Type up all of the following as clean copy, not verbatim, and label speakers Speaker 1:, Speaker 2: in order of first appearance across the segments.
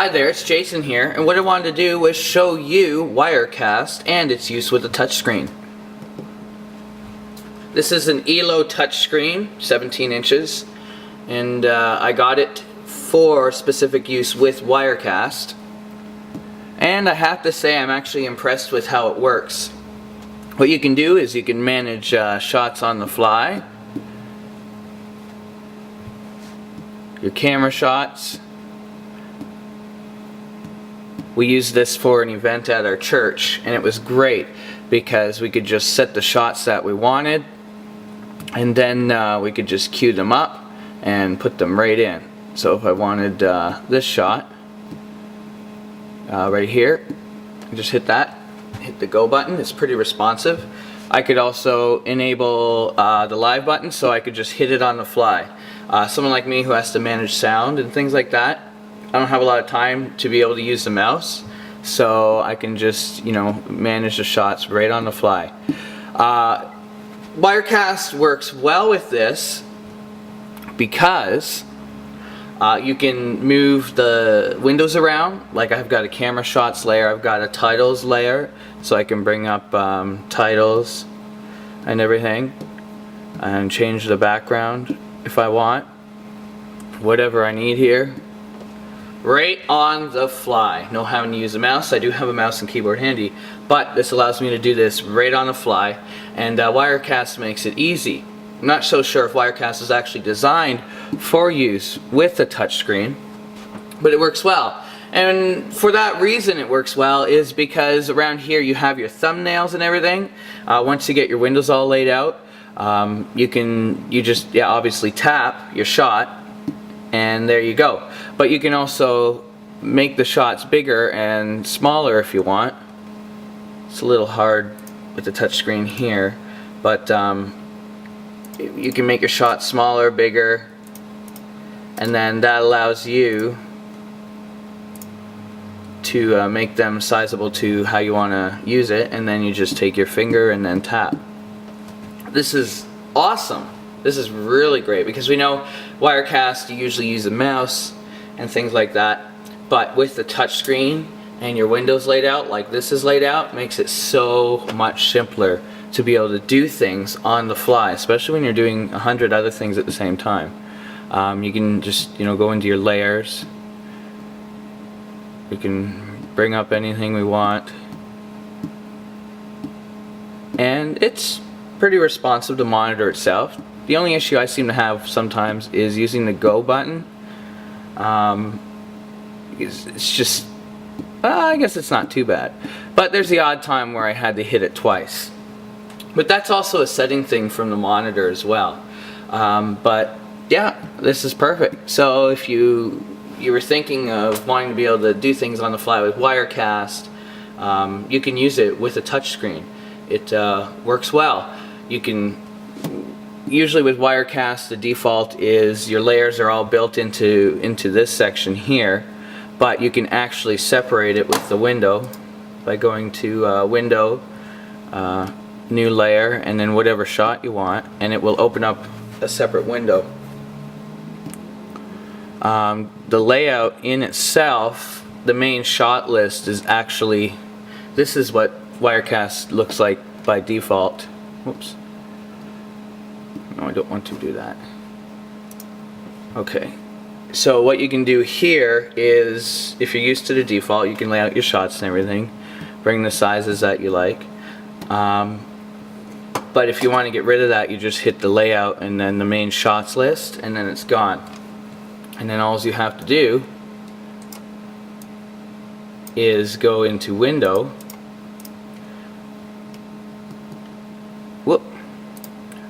Speaker 1: Hi there, it's Jason here, and what I wanted to do was show you Wirecast and its use with a touchscreen. This is an ELO touchscreen, 17 inches, and I got it for specific use with Wirecast. And I have to say I'm actually impressed with how it works. What you can do is you can manage shots on the fly, your camera shots. We used this for an event at our church, and it was great because we could just set the shots that we wanted, and then we could just cue them up and put them right in. So if I wanted this shot right here, I just hit that, hit the go button. It's pretty responsive. I could also enable the live button, so I could just hit it on the fly. Someone like me who has to manage sound and things like that, I don't have a lot of time to be able to use the mouse, so I can just, manage the shots right on the fly. Wirecast works well with this because you can move the windows around. Like I've got a camera shots layer, I've got a titles layer, so I can bring up titles and everything and change the background if I want, whatever I need here. Right on the fly. No having to use a mouse. I do have a mouse and keyboard handy, but this allows me to do this right on the fly, and Wirecast makes it easy. I'm not so sure if Wirecast is actually designed for use with a touchscreen, but it works well. And for that reason it works well is because around here you have your thumbnails and everything. Once you get your windows all laid out, you just obviously tap your shot, and there you go. But you can also make the shots bigger and smaller if you want. It's a little hard with the touchscreen here, but you can make your shots smaller, bigger, and then that allows you to make them sizable to how you want to use it, and then you just take your finger and then tap. This is awesome. This is really great because we know Wirecast, you usually use a mouse and things like that, but with the touchscreen and your windows laid out like this is laid out, makes it so much simpler to be able to do things on the fly, especially when you're doing 100 other things at the same time. You can just go into your layers. We can bring up anything we want, and it's pretty responsive to monitor itself. The only issue I seem to have sometimes is using the go button. It's just, I guess it's not too bad. But there's the odd time where I had to hit it twice. But that's also a setting thing from the monitor as well. But yeah, this is perfect. So if you were thinking of wanting to be able to do things on the fly with Wirecast, you can use it with a touchscreen. It works well. You can usually with Wirecast, the default is your layers are all built into this section here, but you can actually separate it with the window by going to Window, New Layer, and then whatever shot you want, and it will open up a separate window. The layout in itself, the main shot list is actually, this is what Wirecast looks like by default. Whoops. No, I don't want to do that. Okay, so what you can do here is, if you're used to the default, you can lay out your shots and everything, bring the sizes that you like. But if you want to get rid of that, you just hit the layout and then the main shots list, and then it's gone. And then all you have to do is go into Window,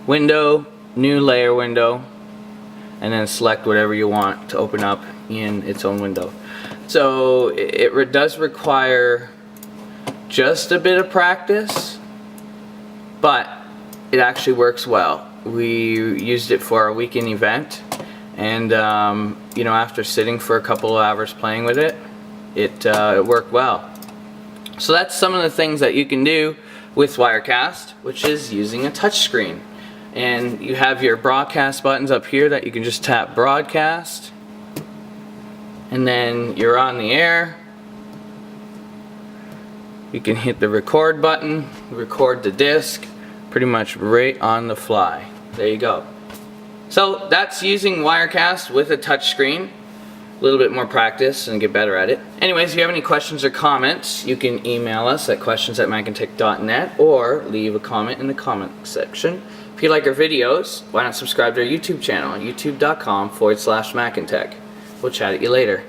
Speaker 1: Window, New Layer window, and then select whatever you want to open up in its own window. So it does require just a bit of practice, but it actually works well. We used it for our weekend event, and after sitting for a couple of hours playing with it, it worked well. So that's some of the things that you can do with Wirecast, which is using a touchscreen. And you have your broadcast buttons up here that you can just tap broadcast, and then you're on the air. You can hit the record button, record the disc, pretty much right on the fly. There you go. So that's using Wirecast with a touchscreen. A little bit more practice and get better at it. Anyways, if you have any questions or comments, you can email us at questions@macandtech.net or leave a comment in the comment section. If you like our videos, why not subscribe to our YouTube channel at youtube.com/macandtech. We'll chat at you later.